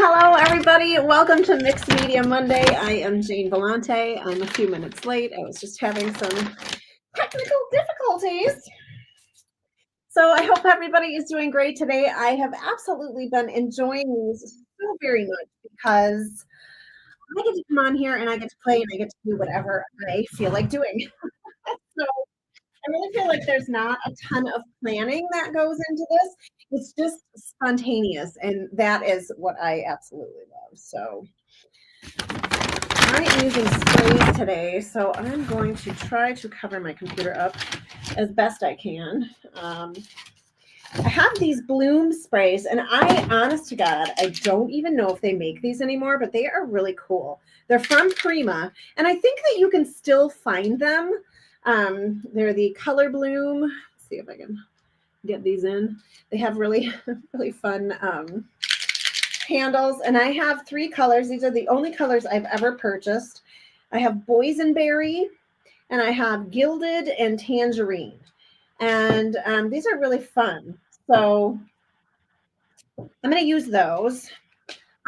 Hello, everybody. Welcome to Mixed Media Monday. I am Jane Bellante. I'm a few minutes late. I was just having some technical difficulties. So I hope everybody is doing great today. I have absolutely been enjoying these so very much because I get to come on here and I get to play and I get to do whatever I feel like doing. So I really feel like there's not a ton of planning that goes into this. It's just spontaneous, and that is what I absolutely love. So I am using sprays today, so I'm going to try to cover my computer up as best I can. I have these bloom sprays, and honest to God, I don't even know if they make these anymore, but they are really cool. They're from Prima, and I think that you can still find them. They're the Color Bloom. Let's see if I can get these in. They have really, really fun handles, and I have 3 colors. These are the only colors I've ever purchased. I have boysenberry, and I have gilded and tangerine, and these are really fun. So I'm going to use those.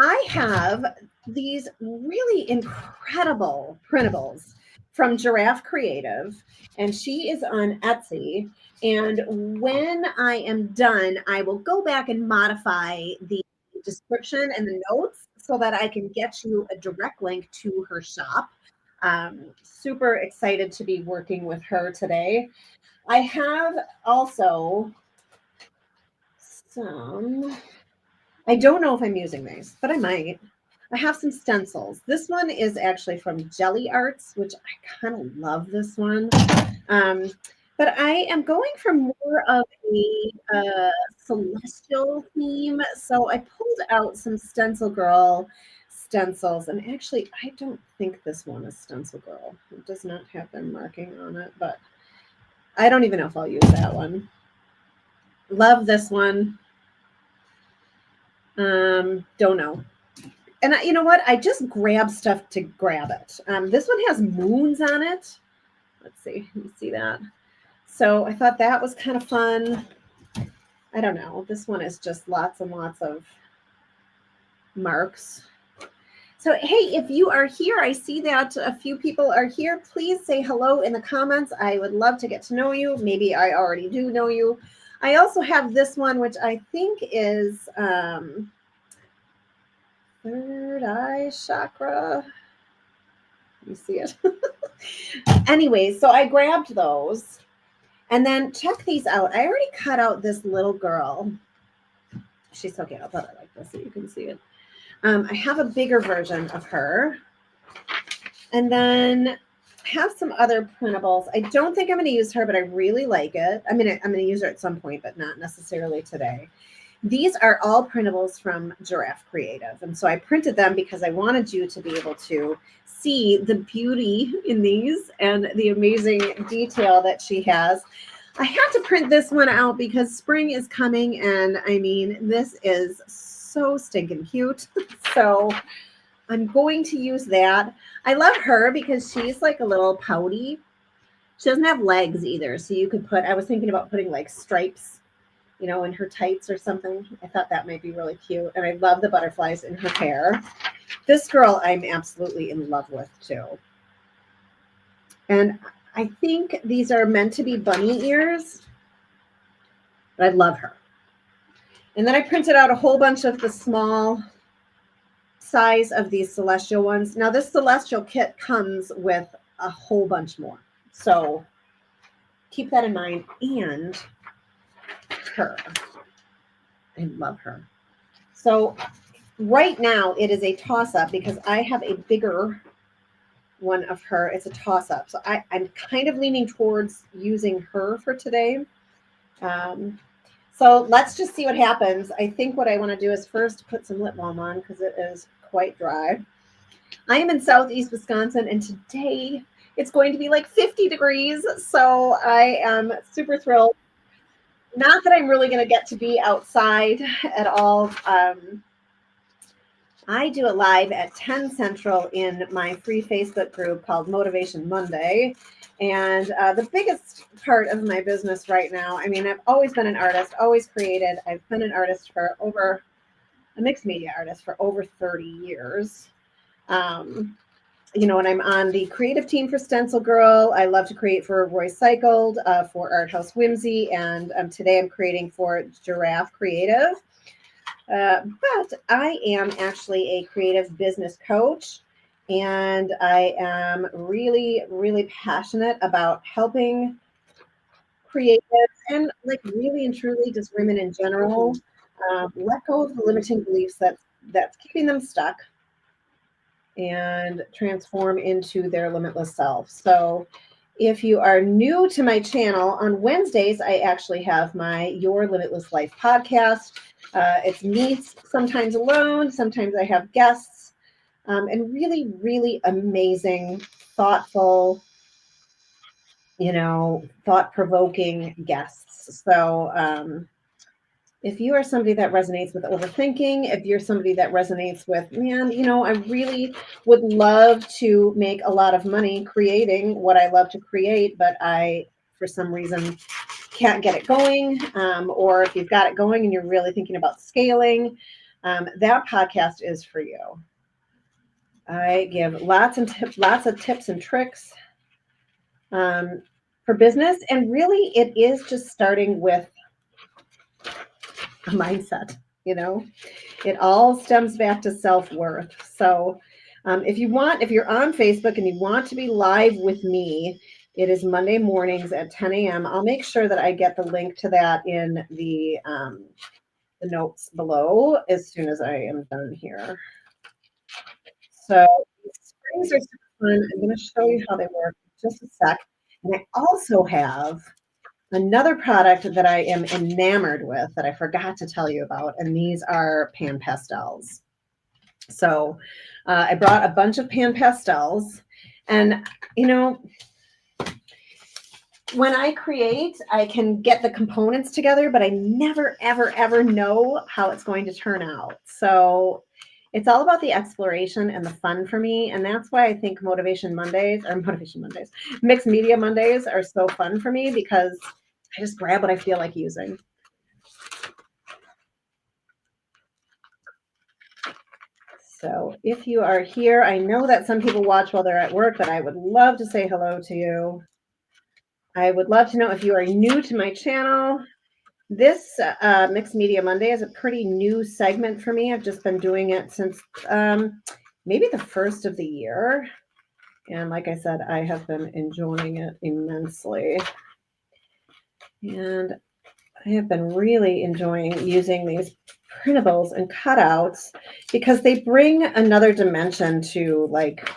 I have these really incredible printables from Giraffe Creative, and she is on Etsy. And when I am done, I will go back and modify the description and the notes so that I can get you a direct link to her shop. Super excited to be working with her today. I have also some, I don't know if I'm using these, but I might. I have some stencils. This one is actually from Jelly Arts, which I kind of love this one. But I am going for more of a celestial theme. So I pulled out some StencilGirl stencils. And actually, I don't think this one is StencilGirl. It does not have their marking on it, but I don't even know if I'll use that one. Love this one. Don't know. And you know what? I just grab stuff to grab it. This one has moons on it. Let's see. Let me see that. So I thought that was kind of fun. I don't know. This one is just lots and lots of marks. So, hey, if you are here, I see that a few people are here. Please say hello in the comments. I would love to get to know you. Maybe I already do know you. I also have this one, which I think is third eye chakra. You see it. Anyways, so I grabbed those. And then check these out. I already cut out this little girl. She's so cute. I'll put it like this so you can see it. I have a bigger version of her. And then I have some other printables. I don't think I'm going to use her, but I really like it. I mean, I'm going to use her at some point, but not necessarily today. These are all printables from Giraffe Creative. And so I printed them because I wanted you to be able to see the beauty in these and the amazing detail that she has. I had to print this one out because spring is coming, and I mean, this is so stinking cute. So I'm going to use that. I love her because she's like a little pouty. She doesn't have legs either. So you could put, I was thinking about putting like stripes, you know, in her tights or something. I thought that might be really cute. And I love the butterflies in her hair. This girl I'm absolutely in love with too. And I think these are meant to be bunny ears. But I love her. And then I printed out a whole bunch of the small size of these celestial ones. Now this celestial kit comes with a whole bunch more. So keep that in mind. And her. I love her. So right now it is a toss-up because I have a bigger one of her. It's a toss-up. So I'm kind of leaning towards using her for today. So let's just see what happens. I think what I want to do is first put some lip balm on because it is quite dry. I am in Southeast Wisconsin, and today it's going to be like 50 degrees. So I am super thrilled. Not that I'm really going to get to be outside at all. I do it live at 10 Central in my free Facebook group called Motivation Monday. And the biggest part of my business right now, I mean, I've always been an artist, always created. I've been an artist for over, a mixed media artist for over 30 years. You know, and I'm on the creative team for StencilGirl. I love to create for Roy Cycled, for Art House Whimsy, and today I'm creating for Giraffe Creative. But I am actually a creative business coach, and I am really, really passionate about helping creatives and like really and truly just women in general let go of the limiting beliefs that's keeping them stuck and transform into their limitless self. So if you are new to my channel, on Wednesdays, I actually have my Your Limitless Life podcast. It's me sometimes alone, sometimes I have guests, and really, really amazing, thoughtful, thought-provoking guests. So if you are somebody that resonates with overthinking, if you're somebody that resonates with, man, I really would love to make a lot of money creating what I love to create, but I, for some reason, can't get it going. Or if you've got it going and you're really thinking about scaling, that podcast is for you. I give lots of tips and tricks for business. And really, it is just starting with a mindset. It all stems back to self-worth. So if you're on Facebook and you want to be live with me, it is Monday mornings at 10 a.m. I'll make sure that I get the link to that in the notes below as soon as I am done here. So springs are super fun. I'm going to show you how they work in just a sec. And I also have another product that I am enamored with that I forgot to tell you about, and these are Pan Pastels. So I brought a bunch of Pan Pastels, and when I create, I can get the components together, but I never, ever, ever know how it's going to turn out. So it's all about the exploration and the fun for me. And that's why I think Mixed Media Mondays are so fun for me, because I just grab what I feel like using. So if you are here, I know that some people watch while they're at work, but I would love to say hello to you. I would love to know if you are new to my channel. This Mixed Media Monday is a pretty new segment for me. I've just been doing it since maybe the first of the year. And like I said, I have been enjoying it immensely. And I have been really enjoying using these printables and cutouts because they bring another dimension to like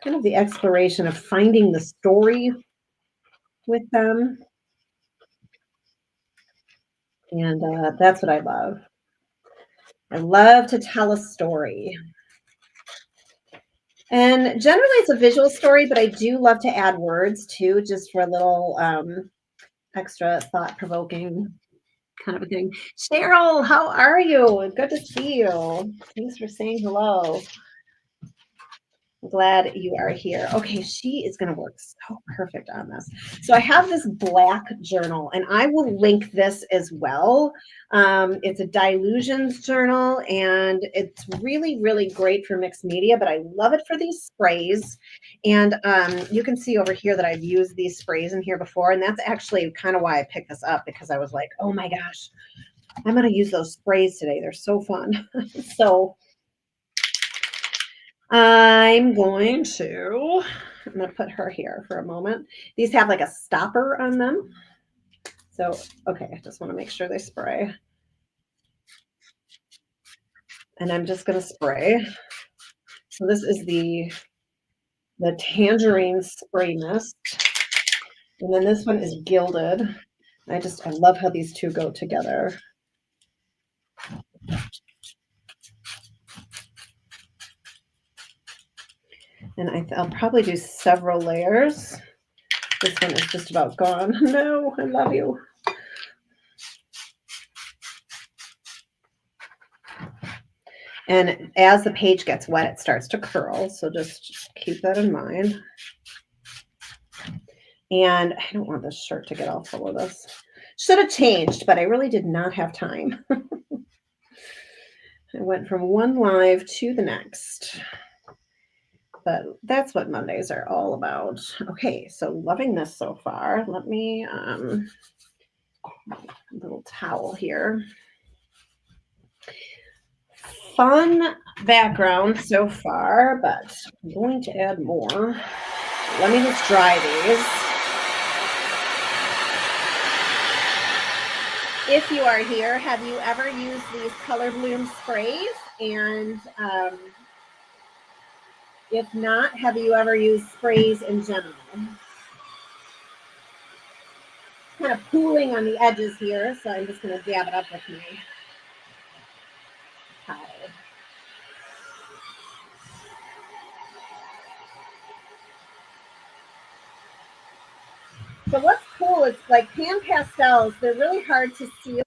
kind of the exploration of finding the story with them. And that's what I love. I love to tell a story. And generally it's a visual story, but I do love to add words too, just for a little extra thought-provoking kind of a thing. Cheryl, how are you? Good to see you. Thanks for saying hello. I'm glad you are here. Okay, she is going to work so perfect on this. So I have this black journal, and I will link this as well. It's a Dilutions journal, and it's really, really great for mixed media, but I love it for these sprays. And you can see over here that I've used these sprays in here before, and that's actually kind of why I picked this up, because I was like, oh my gosh, I'm going to use those sprays today. They're so fun. So I'm going to put her here for a moment. These have like a stopper on them. So, okay, I just want to make sure they spray. And I'm just going to spray. So this is the Tangerine Spray Mist. And then this one is Gilded. I love how these two go together. And I'll probably do several layers. This one is just about gone. No, I love you. And as the page gets wet, it starts to curl. So just keep that in mind. And I don't want this shirt to get all full of this. Should have changed, but I really did not have time. I went from one live to the next. But that's what Mondays are all about. Okay, so loving this so far. Let me little towel here. Fun background so far, but I'm going to add more. Let me just dry these. If you are here, have you ever used these Color Bloom sprays? And if not, have you ever used sprays in general? Kind of pooling on the edges here, so I'm just going to dab it up with my towel. So what's cool is like Pan Pastels, they're really hard to seal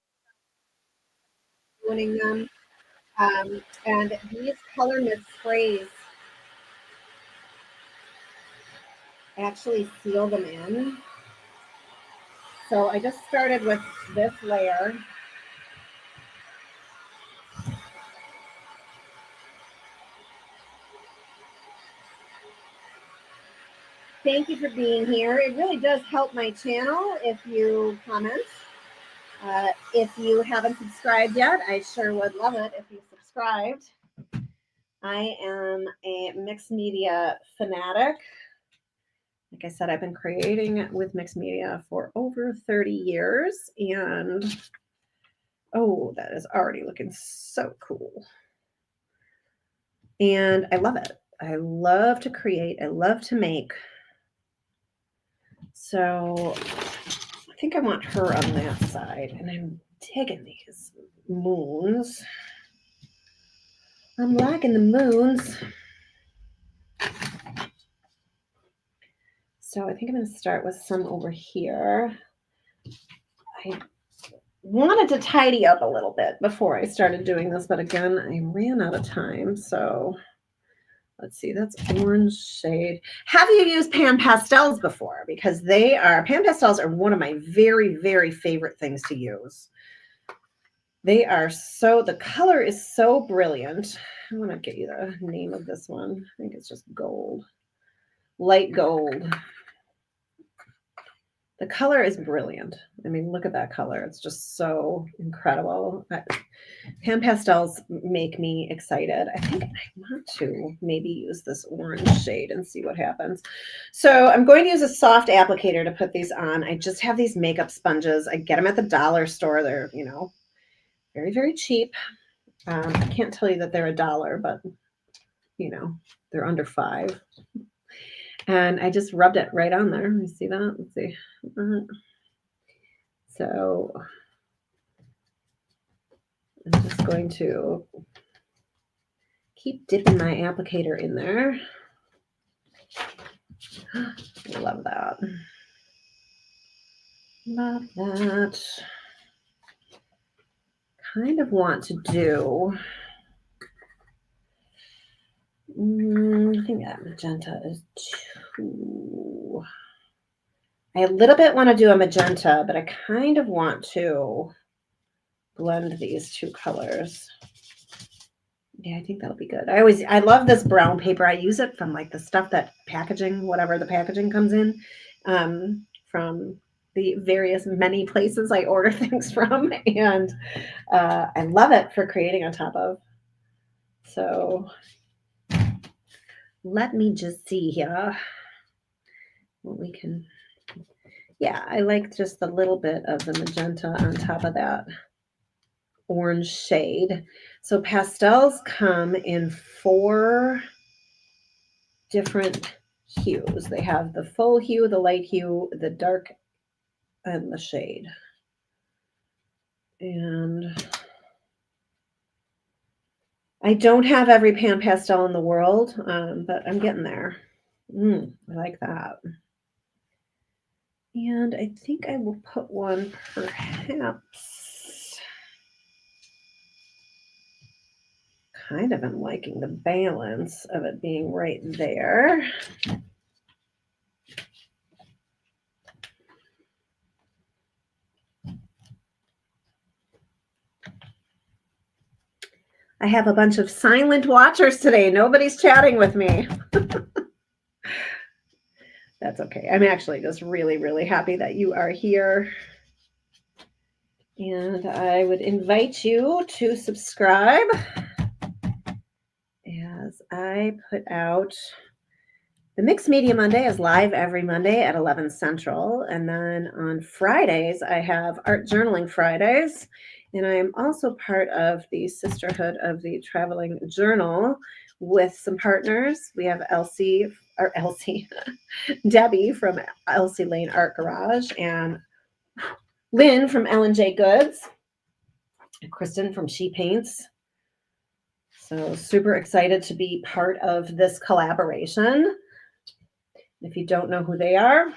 winning them. And these color mist sprays actually seal them in. So I just started with this layer. Thank you for being here. It really does help my channel if you comment. If you haven't subscribed yet, I sure would love it if you subscribed. I am a mixed media fanatic. Like I said, I've been creating with mixed media for over 30 years, and oh, that is already looking so cool. And I love it. I love to create. I love to make. So I think I want her on that side, and I'm digging these moons. I'm liking the moons. So I think I'm going to start with some over here. I wanted to tidy up a little bit before I started doing this, but again, I ran out of time. So let's see, that's orange shade. Have you used Pan Pastels before? Because Pan Pastels are one of my very, very favorite things to use. They are the color is so brilliant. I want to get you the name of this one. I think it's just gold, light gold. The color is brilliant. I mean, look at that color. It's just so incredible. Pan Pastels make me excited. I think I want to maybe use this orange shade and see what happens. So I'm going to use a soft applicator to put these on. I just have these makeup sponges. I get them at the dollar store. They're, very, very cheap. I can't tell you that they're $1, but, they're under $5. And I just rubbed it right on there. You see that? Let's see. So I'm just going to keep dipping my applicator in there. Love that. Love that. Kind of want to do, I think that magenta is too, I a little bit want to do a magenta, but I kind of want to blend these two colors. Yeah, I think that'll be good. I love this brown paper. I use it from like the stuff that packaging, whatever the packaging comes in, from the many places I order things from. And I love it for creating on top of. So let me just see here what we can. Yeah, I like just a little bit of the magenta on top of that orange shade. So pastels come in 4 different hues. They have the full hue, the light hue, the dark, and the shade. And I don't have every Pan Pastel in the world, but I'm getting there. I like that. And I think I will put one perhaps. Kind of am liking the balance of it being right there. I have a bunch of silent watchers today. Nobody's chatting with me. That's okay. I'm actually just really, really happy that you are here. And I would invite you to subscribe as I put out the Mixed Media Monday is live every Monday at 11 Central. And then on Fridays, I have Art Journaling Fridays. And I am also part of the Sisterhood of the Traveling Journal with some partners. We have Debbie from Elsie Lane Art Garage, and Lynn from L&J Goods, and Kristen from She Paints. So super excited to be part of this collaboration. If you don't know who they are,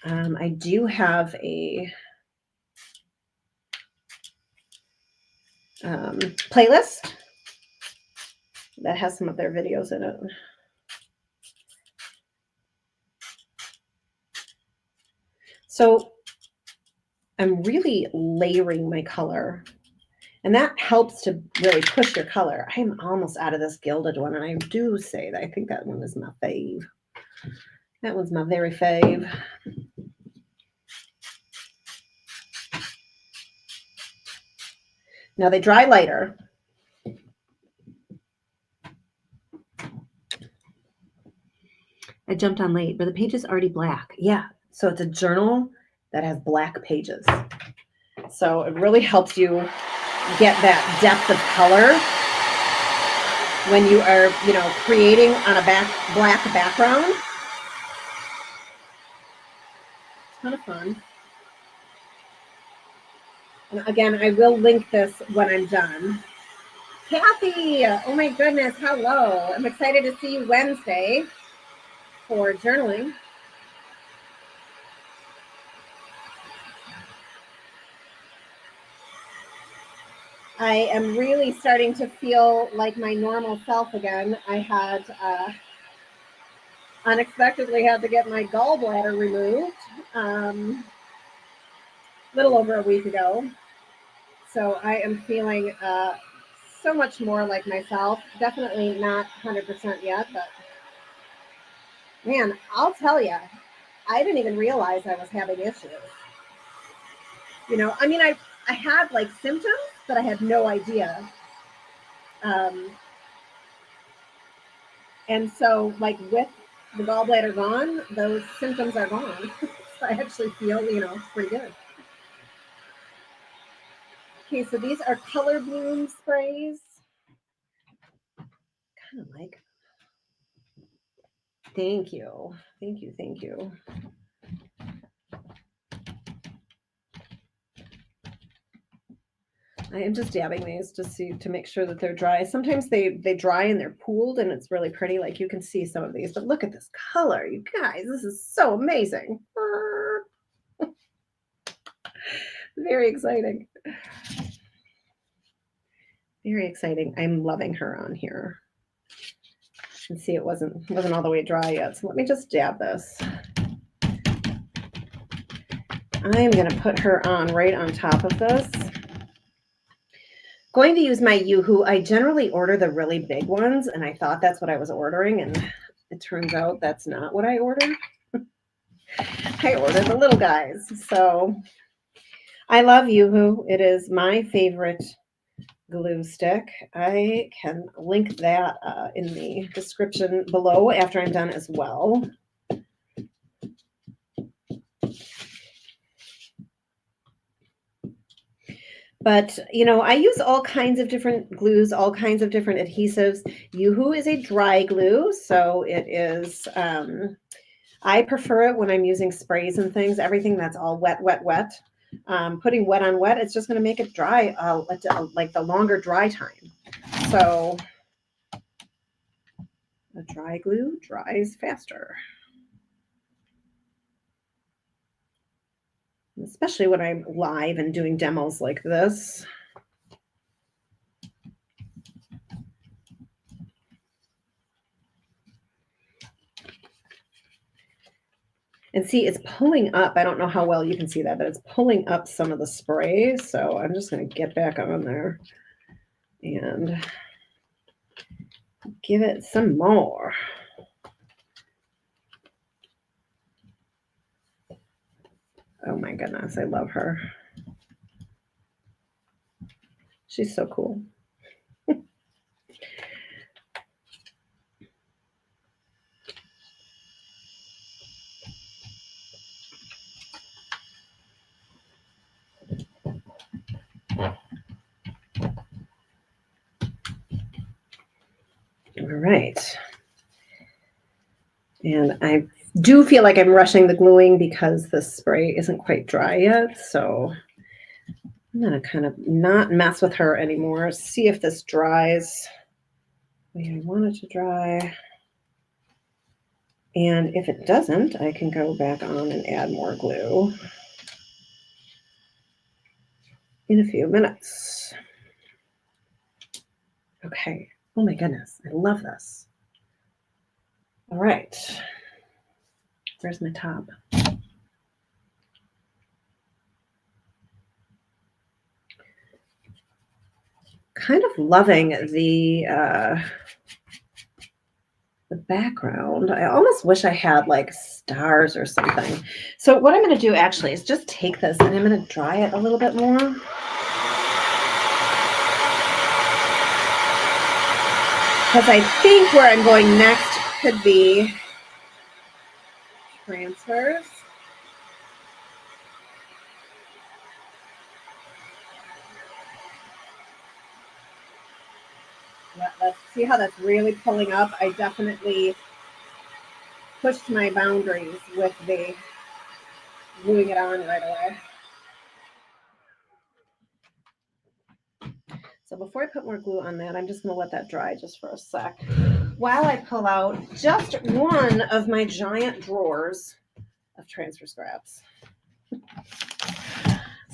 I do have a playlist that has some of their videos in it. So I'm really layering my color, and that helps to really push your color. I am almost out of this gilded one, and I do say that I think that one is my fave. That one's my very fave. Now they dry lighter. I jumped on late, but the page is already black. Yeah, so it's a journal that has black pages. So it really helps you get that depth of color when you are, creating on a black background. It's kind of fun. And again, I will link this when I'm done. Kathy, oh my goodness, hello. I'm excited to see you Wednesday for journaling. I am really starting to feel like my normal self again. I had unexpectedly had to get my gallbladder removed a little over a week ago. So I am feeling so much more like myself. Definitely not 100% yet, but man, I'll tell you, I didn't even realize I was having issues. I had like symptoms, but I had no idea. And so like with the gallbladder gone, those symptoms are gone. So I actually feel, pretty good. Okay, so these are Color Bloom sprays. Kind of like. Thank you. Thank you. Thank you. I am just dabbing these to make sure that they're dry. Sometimes they dry and they're pooled and it's really pretty. Like you can see some of these, but look at this color, you guys. This is so amazing. Very exciting. Very exciting. I'm loving her on here. And see, it wasn't all the way dry yet. So let me just dab this. I'm going to put her on right on top of this. Going to use my Yoo-Hoo. I generally order the really big ones, and I thought that's what I was ordering, and it turns out that's not what I ordered. I ordered the little guys. So I love Yoo-Hoo. It is my favorite glue stick. I can link that in the description below after I'm done as well. But, I use all kinds of different glues, all kinds of different adhesives. Yoo-Hoo is a dry glue, so it is, I prefer it when I'm using sprays and things, everything that's all wet, wet, wet. Putting wet on wet, it's just going to make it dry, like the longer dry time. So a dry glue dries faster. Especially when I'm live and doing demos like this. And see, it's pulling up. I don't know how well you can see that, but it's pulling up some of the spray. So I'm just going to get back on there. and give it some more. Oh my goodness, I love her. She's so cool. All right. And I do feel like I'm rushing the gluing because the spray isn't quite dry yet. So I'm going to kind of not mess with her anymore. See if this dries the way I want it to dry. And if it doesn't, I can go back on and add more glue in a few minutes. Okay. Oh my goodness. I love this. All right. Where's my top? Kind of loving the background. I almost wish I had like stars or something. So what I'm going to do actually is just take this and I'm going to dry it a little bit more. Because I think where I'm going next could be transfers. Let's see how that's really pulling up. I definitely pushed my boundaries with the gluing it on right away. So before I put more glue on that, I'm just going to let that dry just for a sec while I pull out just one of my giant drawers of transfer scraps.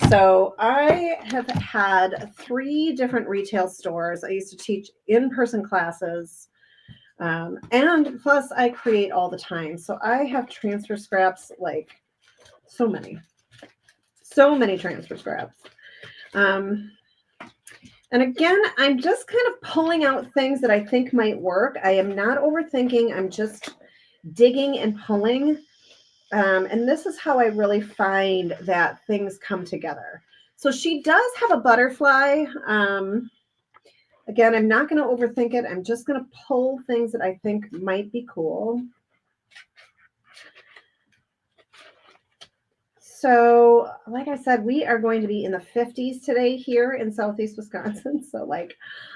So I have had 3 different retail stores. I used to teach in-person classes, and plus I create all the time. So I have transfer scraps, like so many transfer scraps. And again, I'm just kind of pulling out things that I think might work. I am not overthinking. I'm just digging and pulling. And this is how I really find that things come together. So she does have a butterfly. Again, I'm not going to overthink it. I'm just going to pull things that I think might be cool. So like I said, we are going to be in the 50s today here in Southeast Wisconsin. So like,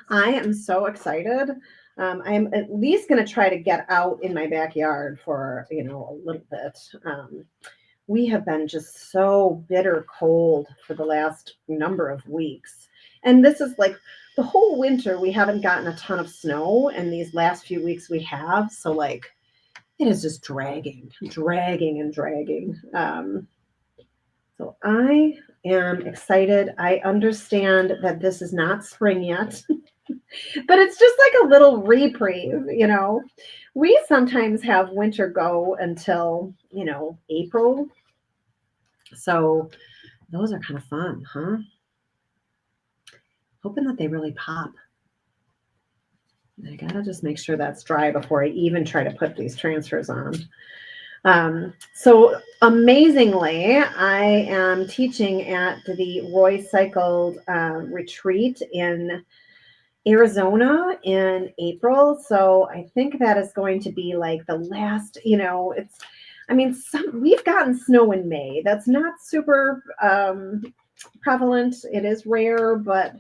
I am so excited. I'm at least going to try to get out in my backyard for, a little bit. We have been just so bitter cold for the last number of weeks. And this is like the whole winter, we haven't gotten a ton of snow. And these last few weeks we have. So like, it is just dragging. So I am excited. I understand that this is not spring yet, but it's just like a little reprieve, We sometimes have winter go until, April. So those are kind of fun, huh? Hoping that they really pop. I gotta just make sure that's dry before I even try to put these transfers on. So amazingly, I am teaching at the Roy Cycled retreat in Arizona in April. So I think that is going to be like the last, we've gotten snow in May. That's not super prevalent. It is rare, but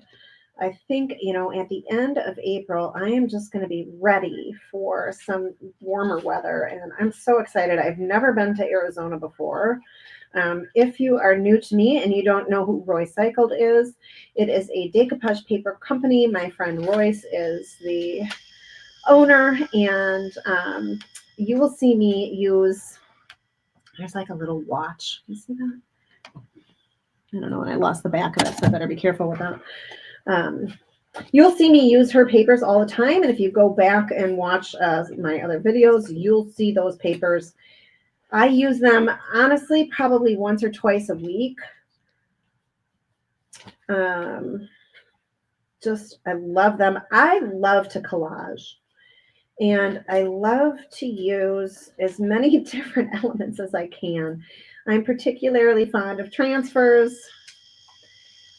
I think, at the end of April, I am just going to be ready for some warmer weather. And I'm so excited. I've never been to Arizona before. If you are new to me and you don't know who Roy Cycled is, it is a decoupage paper company. My friend Royce is the owner. And you will see me use, there's like a little watch. You see that? I don't know. And I lost the back of it, so I better be careful with that. You'll see me use her papers all the time. And if you go back and watch my other videos, you'll see those papers. I use them, honestly, probably once or twice a week. Just I love them. I love to collage. And I love to use as many different elements as I can. I'm particularly fond of transfers.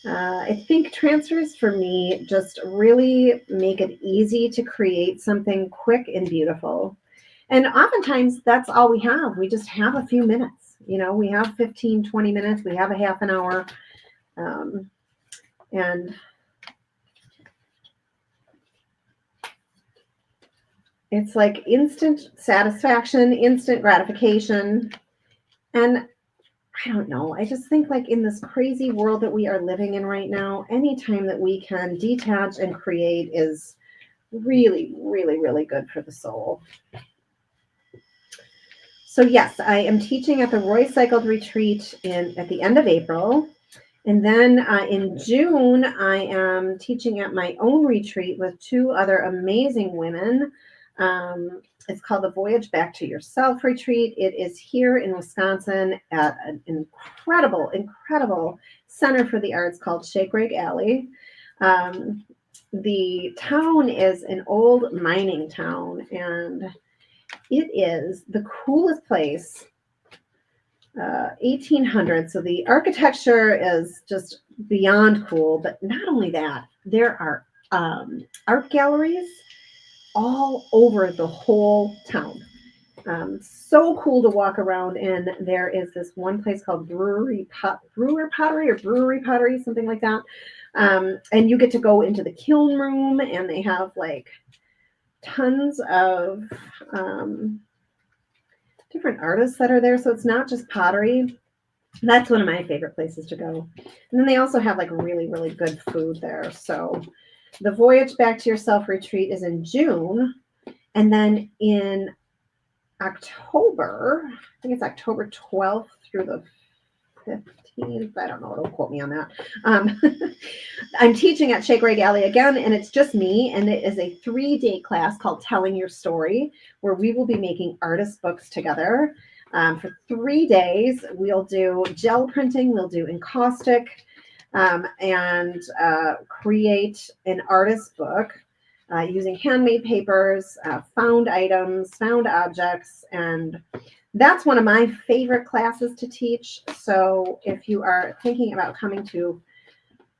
I think transfers for me just really make it easy to create something quick and beautiful. And oftentimes that's all we have. We just have a few minutes. We have 15, 20 minutes. We have a half an hour. And it's like instant satisfaction, instant gratification. And I don't know. I just think like in this crazy world that we are living in right now, anytime that we can detach and create is really, really, really good for the soul. So yes, I am teaching at the Roy Cycled Retreat at the end of April. And then in June, I am teaching at my own retreat with two other amazing women. It's called the Voyage Back to Yourself Retreat. It is here in Wisconsin at an incredible, incredible center for the arts called Shake Rig Alley. The town is an old mining town, and it is the coolest place. 1800. So the architecture is just beyond cool. But not only that, there are art galleries all over the whole town. So cool to walk around in. There is this one place called Brewer Pottery, something like that. And you get to go into the kiln room, and they have like tons of different artists that are there. So it's not just pottery. That's one of my favorite places to go. And then they also have like really, really good food there. So the Voyage Back to Yourself retreat is in June. And then in October, I think it's October 12th through the 15th. I don't know. Don't quote me on that. I'm teaching at Shake Rig Alley again, and it's just me. And it is a 3-day class called Telling Your Story, where we will be making artist books together. For 3 days, we'll do gel printing, we'll do encaustic, and create an artist book using handmade papers, found items, found objects, and that's one of my favorite classes to teach. So if you are thinking about coming to,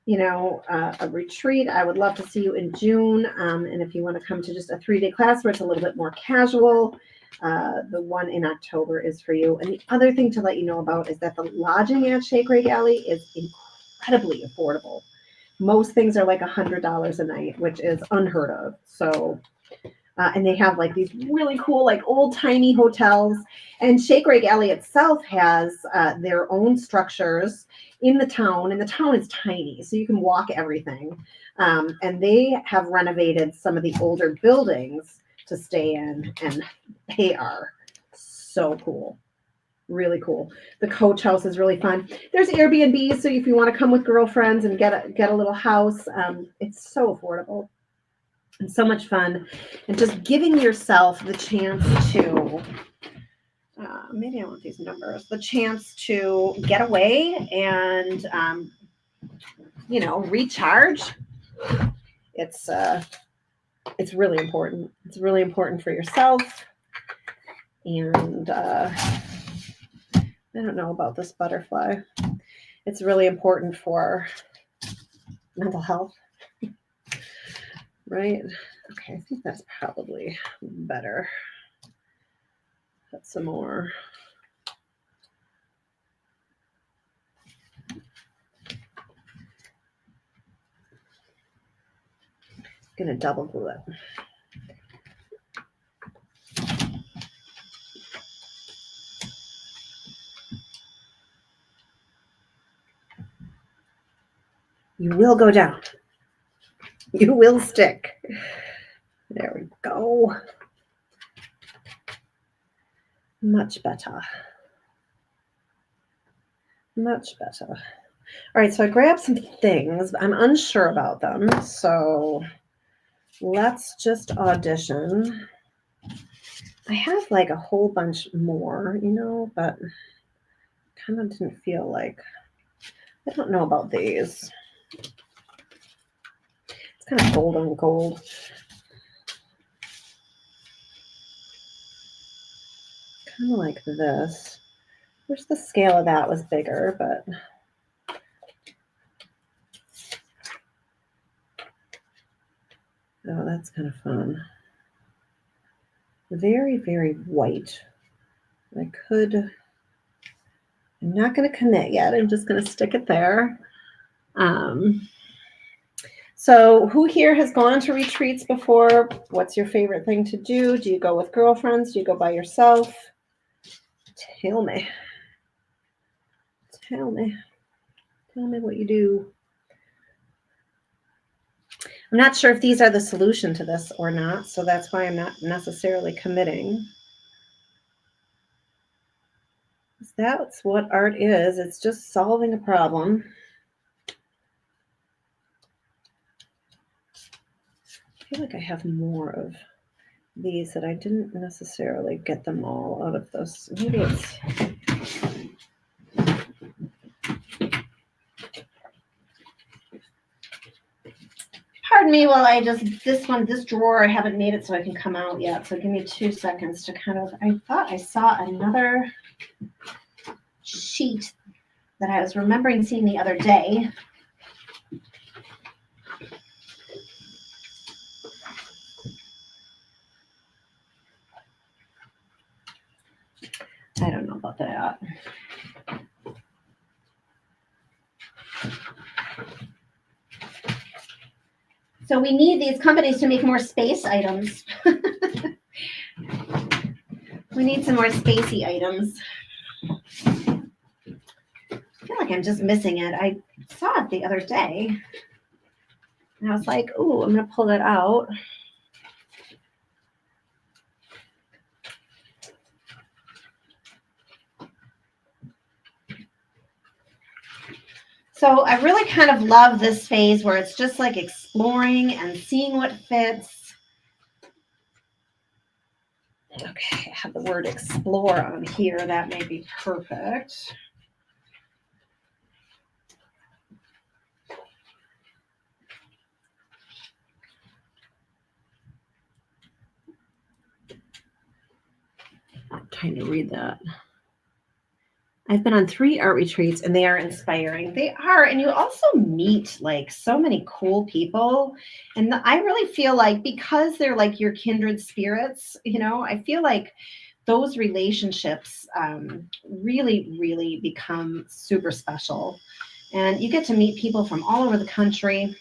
a retreat, I would love to see you in June. And if you want to come to just a 3-day class where it's a little bit more casual, the one in October is for you. And the other thing to let you know about is that the lodging at Shake Rig Alley is incredibly affordable. Most things are like $100 a night, which is unheard of. So, and they have like these really cool, like old timey hotels. And Shake Rig Alley itself has their own structures in the town, and the town is tiny, so you can walk everything. And they have renovated some of the older buildings to stay in, and they are so cool. Really cool. The coach house is really fun. There's Airbnb, so if you want to come with girlfriends and get a little house, it's so affordable and so much fun. And just giving yourself the chance to, maybe I want these numbers, the chance to get away and, recharge. It's really important. It's really important for yourself. And, I don't know about this butterfly. It's really important for mental health, right? Okay, I think that's probably better. Put some more. I'm gonna double glue it. You will go down. You will stick. There we go. Much better. Much better. All right, so I grabbed some things. I'm unsure about them, so let's just audition. I have like a whole bunch more, but kind of didn't feel like, I don't know about these. It's kind of gold on gold. Kind of like this. Wish the scale of that was bigger, but oh, that's kind of fun. Very, very white. I could, I'm not going to commit yet. I'm just going to stick it there. So who here has gone to retreats before? What's your favorite thing to do? Do you go with girlfriends? Do you go by yourself? Tell me. Tell me. Tell me what you do. I'm not sure if these are the solution to this or not, so that's why I'm not necessarily committing. That's what art is. It's just solving a problem. I feel like I have more of these that I didn't necessarily get them all out of those. Maybe it's... Pardon me while I just, this drawer, I haven't made it so I can come out yet. So give me 2 seconds to kind of, I thought I saw another sheet that I was remembering seeing the other day. I don't know about that. So we need these companies to make more space items. We need some more spacey items. I feel like I'm just missing it. I saw it the other day. And I was like, ooh, I'm going to pull that out. So I really kind of love this phase where it's just like exploring and seeing what fits. Okay, I have the word explore on here. That may be perfect. I'm trying to read that. I've been on 3 art retreats and they are inspiring. They are. And you also meet like so many cool people. And I really feel like because they're like your kindred spirits, you know, I feel like those relationships really, really become super special. And you get to meet people from all over the country.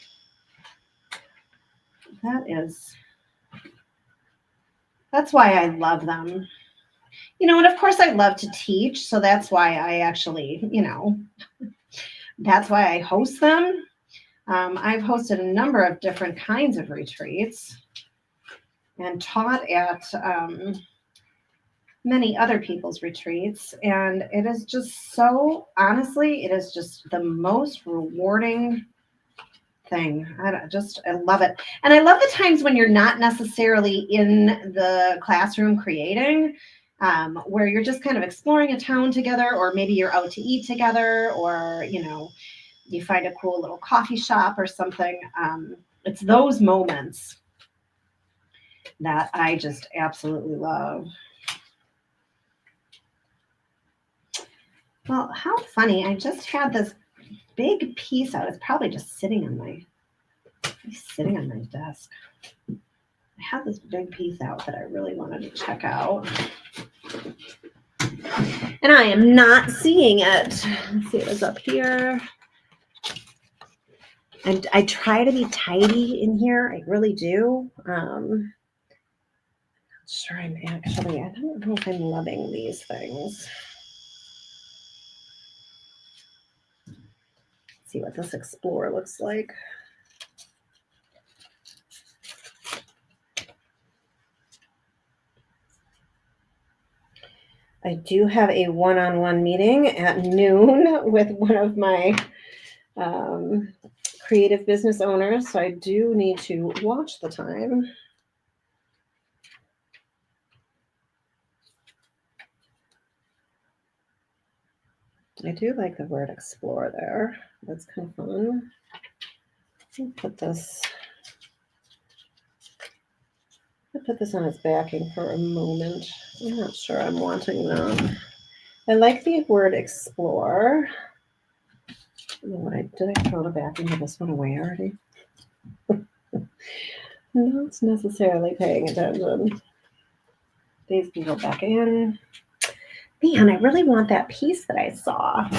That's why I love them. You know, and of course I love to teach, so that's why I actually, you know, that's why I host them. I've hosted a number of different kinds of retreats and taught at many other people's retreats, and it is just so, honestly, it is just the most rewarding thing. I love it. And I love the times when you're not necessarily in the classroom creating, where you're just kind of exploring a town together, or maybe you're out to eat together, or, you know, you find a cool little coffee shop or something. It's those moments that I just absolutely love. Well, how funny. I just had this big piece out. It's probably just sitting on my desk. I had this big piece out that I really wanted to check out. And I am not seeing it. Let's see, it was up here. And I try to be tidy in here. I really do. I'm not sure I'm actually, I don't know if I'm loving these things. Let's see what this Explorer looks like. I do have a one-on-one meeting at noon with one of my creative business owners, so I do need to watch the time. I do like the word explore there. That's kind of fun. I'll put this put this on its backing for a moment. I'm not sure I'm wanting that. I like the word explore. Did I throw the backing of this one away already? Not necessarily paying attention. These can go back in. Man, I really want that piece that I saw.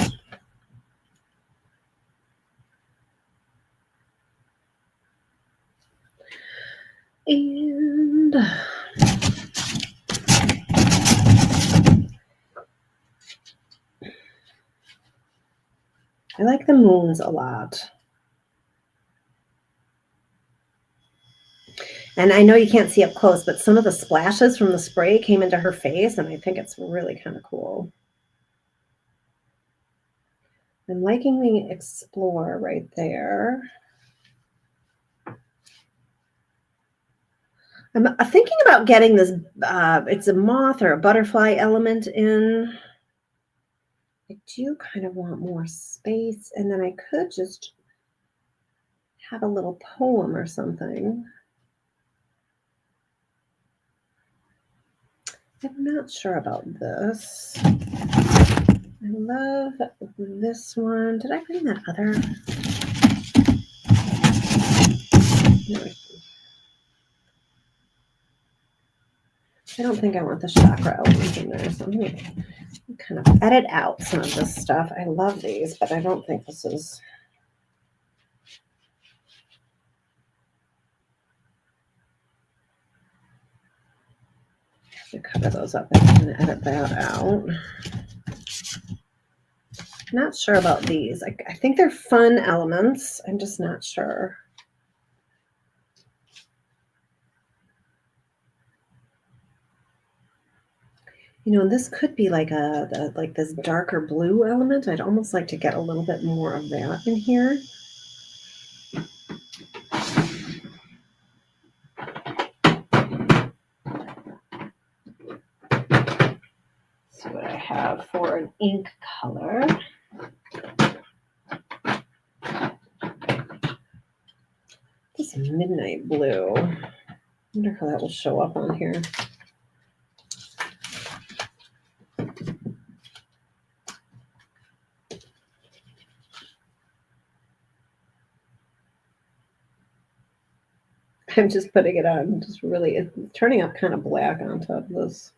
And I like the moons a lot. And I know you can't see up close, but some of the splashes from the spray came into her face, and I think it's really kind of cool. I'm liking the explore right there. I'm thinking about getting this, it's a moth or a butterfly element in. I do kind of want more space, and then I could just have a little poem or something. I'm not sure about this. I love this one. Did I bring that other? No. I don't think I want the chakra element in there, so I'm going to kind of edit out some of this stuff. I love these, but I don't think this is... I have to cover those up. I'm going to edit that out. Not sure about these. I think they're fun elements. I'm just not sure. You know, this could be like like this darker blue element. I'd almost like to get a little bit more of that in here. See what I have for an ink color. This midnight blue. I wonder how that will show up on here. I'm just putting it on, just really, it's turning up kind of black on top of this.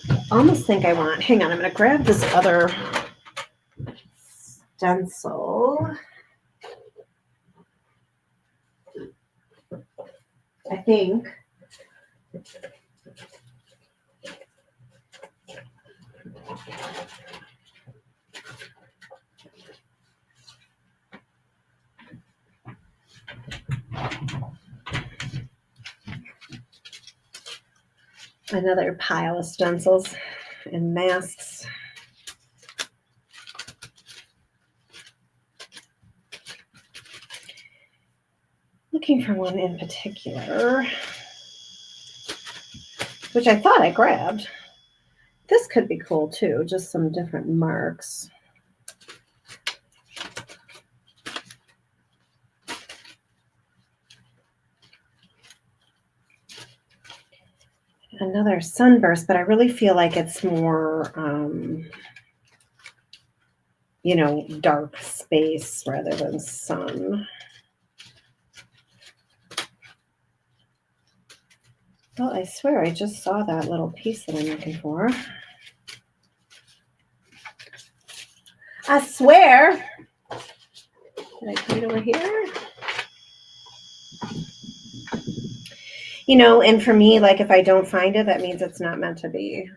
I almost think I want, hang on, I'm going to grab this other stencil. I think. Another pile of stencils and masks. Looking for one in particular, which I thought I grabbed. This could be cool too, just some different marks. Another sunburst, but I really feel like it's more, you know, dark space rather than sun. Well, I swear I just saw that little piece that I'm looking for. I swear. Did I put it over here? You know, and for me, like if I don't find it, that means it's not meant to be.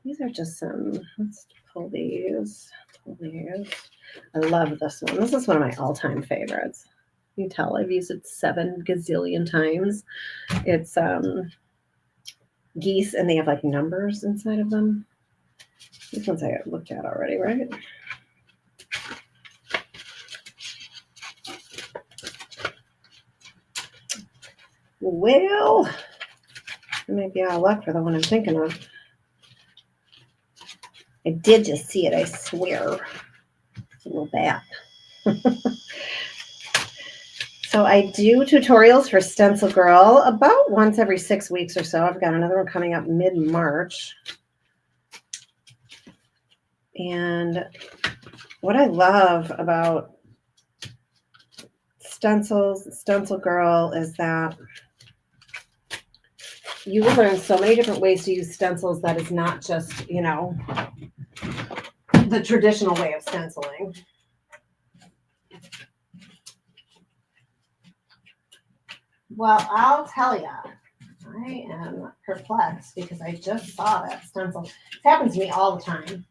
These are just some, let's pull these. I love this one. This is one of my all-time favorites. You can tell I've used it 7 gazillion times. It's geese, and they have like numbers inside of them. These ones I looked at already, right? Well, I might be out of luck for the one I'm thinking of. I did just see it, I swear. It's a little bat. So I do tutorials for StencilGirl about once every 6 weeks or so. I've got another one coming up mid-March. And what I love about Stencils, StencilGirl is that you will learn so many different ways to use stencils that is not just, you know, the traditional way of stenciling. Well, I'll tell you, I am perplexed because I just saw that stencil. It happens to me all the time.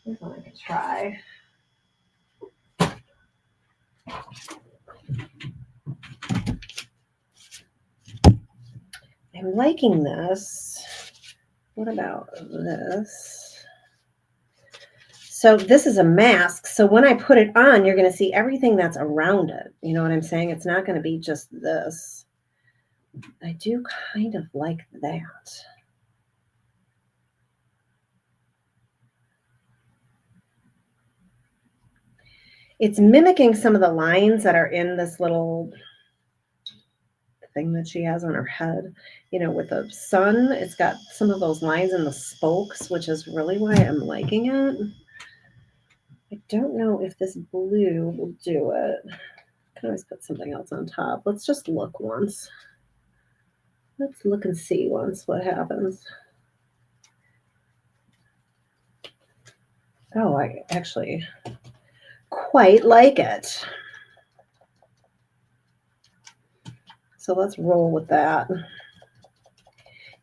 Here's one I could try. I'm liking this. What about this? So this is a mask. So when I put it on, you're going to see everything that's around it. You know what I'm saying? It's not going to be just this. I do kind of like that. It's mimicking some of the lines that are in this little thing that she has on her head, you know, with the sun. It's got some of those lines in the spokes, which is really why I'm liking it. I don't know if this blue will do it. I can always put something else on top. Let's just look once. Let's look and see once what happens. Oh, I actually quite like it. So let's roll with that.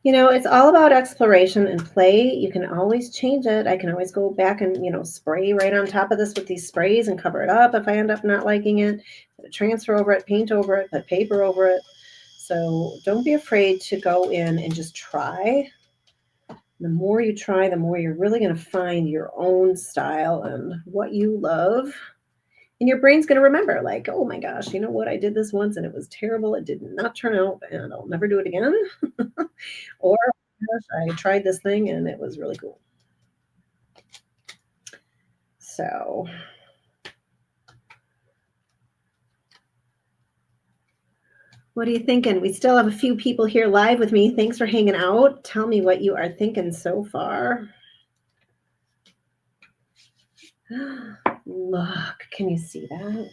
You know, it's all about exploration and play. You can always change it. I can always go back and, you know, spray right on top of this with these sprays and cover it up if I end up not liking it. Put a transfer over it, paint over it, put paper over it. So don't be afraid to go in and just try. The more you try, the more you're really going to find your own style and what you love. And your brain's going to remember, like, oh my gosh, you know what? I did this once and it was terrible. It did not turn out and I'll never do it again. Or, oh gosh, I tried this thing and it was really cool. So, what are you thinking? We still have a few people here live with me. Thanks for hanging out. Tell me what you are thinking so far. Look, can you see that?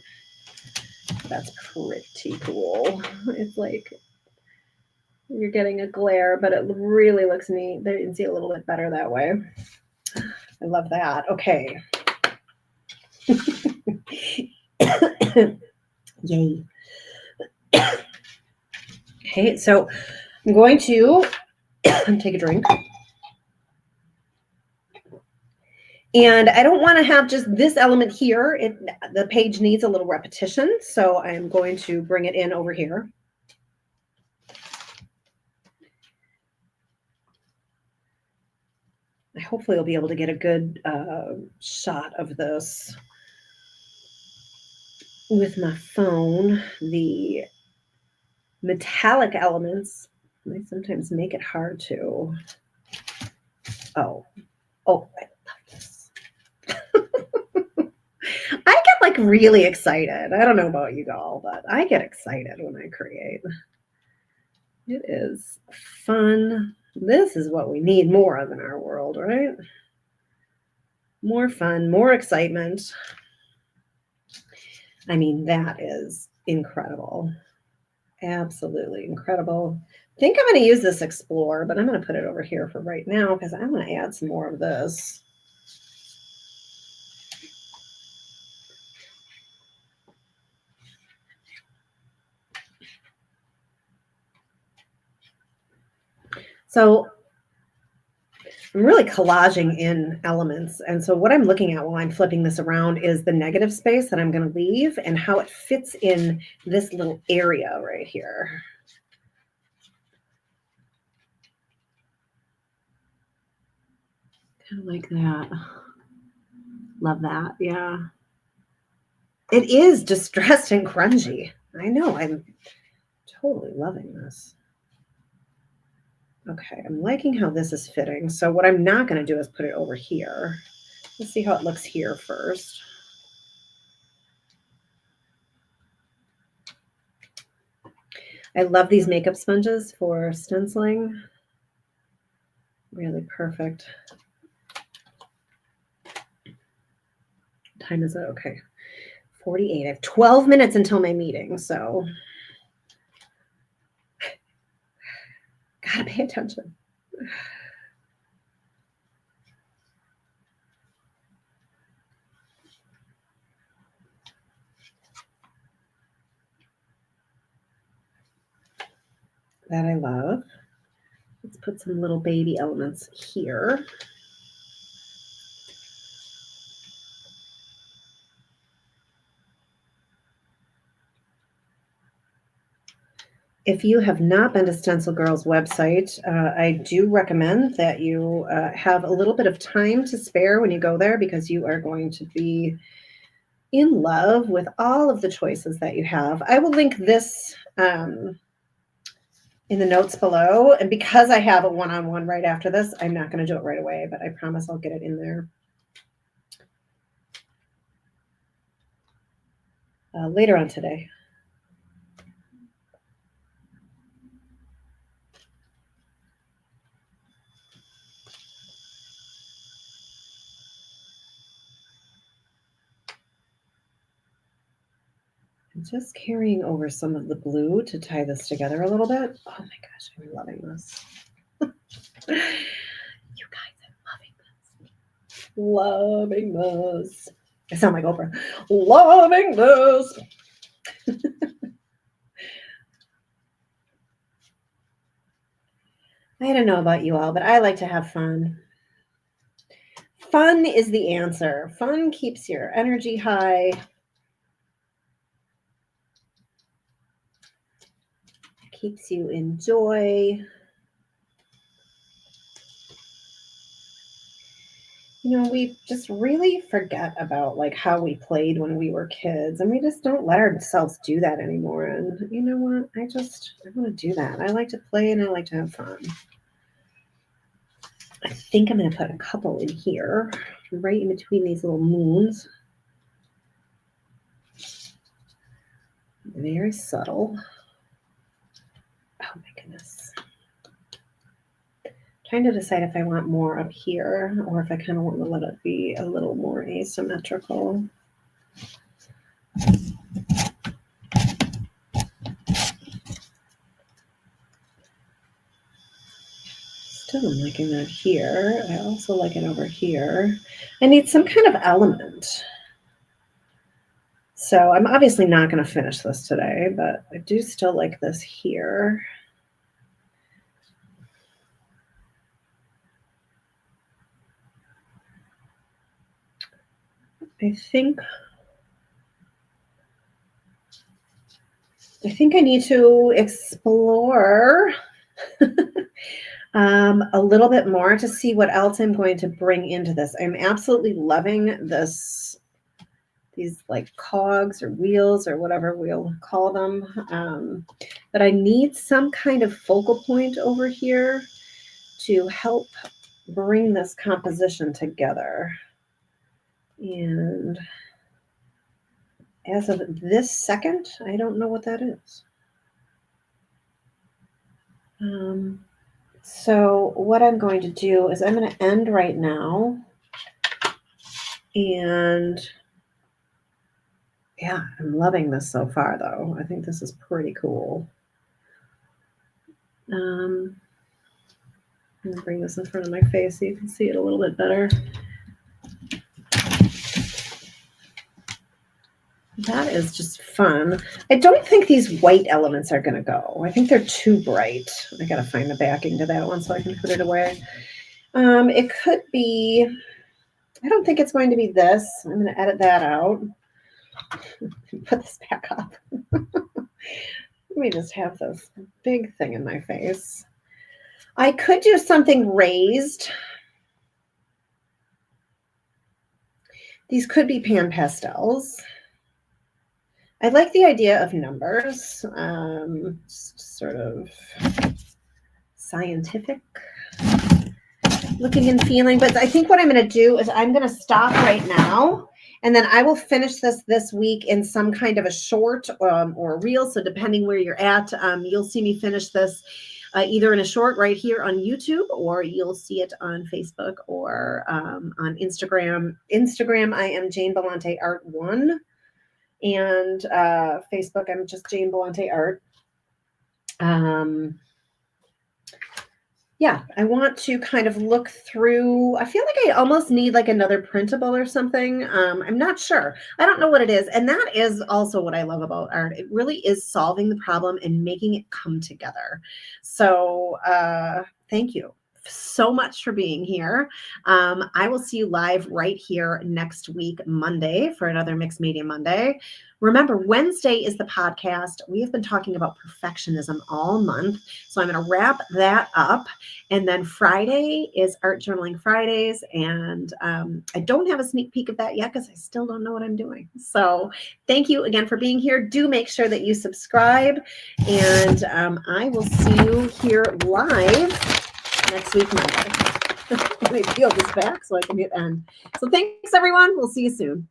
That's pretty cool. It's like you're getting a glare, but it really looks neat. You can see a little bit better that way. I love that. Okay. Yay. Okay, so I'm going to take a drink. And I don't want to have just this element here. The page needs a little repetition, so I'm going to bring it in over here. Hopefully you'll be able to get a good shot of this with my phone. The metallic elements, they sometimes make it hard to. Oh, I love this. I get like really excited. I don't know about you all, but I get excited when I create. It is fun. This is what we need more of in our world, right? More fun, more excitement. I mean, that is incredible. Absolutely incredible. I think I'm going to use this Explore, but I'm going to put it over here for right now because I'm going to add some more of this. So I'm really collaging in elements. And so what I'm looking at while I'm flipping this around is the negative space that I'm going to leave and how it fits in this little area right here. Kind of like that. Love that. Yeah. It is distressed and grungy. I know. I'm totally loving this. Okay, I'm liking how this is fitting. So what I'm not going to do is put it over here. Let's see how it looks here first. I love these makeup sponges for stenciling. Really perfect. Time is it? Okay. 48. I have 12 minutes until my meeting, so gotta pay attention. That I love. Let's put some little baby elements here. If you have not been to Stencil Girl's website, I do recommend that you have a little bit of time to spare when you go there, because you are going to be in love with all of the choices that you have. I will link this in the notes below. And because I have a one-on-one right after this, I'm not going to do it right away, but I promise I'll get it in there later on today. I'm just carrying over some of the blue to tie this together a little bit. Oh my gosh, I'm loving this. You guys, I'm loving this. Loving this. I sound like Oprah. Loving this. I don't know about you all, but I like to have fun. Fun is the answer. Fun keeps your energy high. Keeps you in joy. You know, we just really forget about like how we played when we were kids, and we just don't let ourselves do that anymore. And you know what? I want to do that. I like to play and I like to have fun. I think I'm going to put a couple in here, right in between these little moons. Very subtle. Oh my goodness. Trying to decide if I want more up here or if I kind of want to let it be a little more asymmetrical. Still am liking that here. I also like it over here. I need some kind of element. So I'm obviously not going to finish this today, but I do still like this here. I think I need to explore a little bit more to see what else I'm going to bring into this. I'm absolutely loving these like cogs or wheels or whatever we'll call them. But I need some kind of focal point over here to help bring this composition together. And as of this second, I don't know what that is. So what I'm going to do is I'm going to end right now. And yeah, I'm loving this so far, though. I think this is pretty cool. I'm going to bring this in front of my face so you can see it a little bit better. That is just fun. I don't think these white elements are going to go. I think they're too bright. I got to find the backing to that one so I can put it away. It could be, I don't think it's going to be this. I'm going to edit that out. Put this back up. Let me just have this big thing in my face. I could do something raised. These could be Pan Pastels. I like the idea of numbers, sort of scientific. looking and feeling. But I think what I'm going to do is I'm going to stop right now. And then I will finish this week in some kind of a short or a reel. So depending where you're at, you'll see me finish this either in a short right here on YouTube, or you'll see it on Facebook or on Instagram. Instagram, I am Jane Bellante Art 1. And Facebook, I'm just Jane Bellante Art. Yeah, I want to kind of look through. I feel like I almost need like another printable or something. I'm not sure. I don't know what it is. And that is also what I love about art. It really is solving the problem and making it come together. So thank you so much for being here. I will see you live right here next week, Monday, for another Mixed Media Monday. Remember, Wednesday is the podcast. We have been talking about perfectionism all month. So I'm going to wrap that up. And then Friday is Art Journaling Fridays. And I don't have a sneak peek of that yet because I still don't know what I'm doing. So thank you again for being here. Do make sure that you subscribe. And I will see you here live next week, Monday. Let me peel this back so I can hit end. So thanks, everyone. We'll see you soon.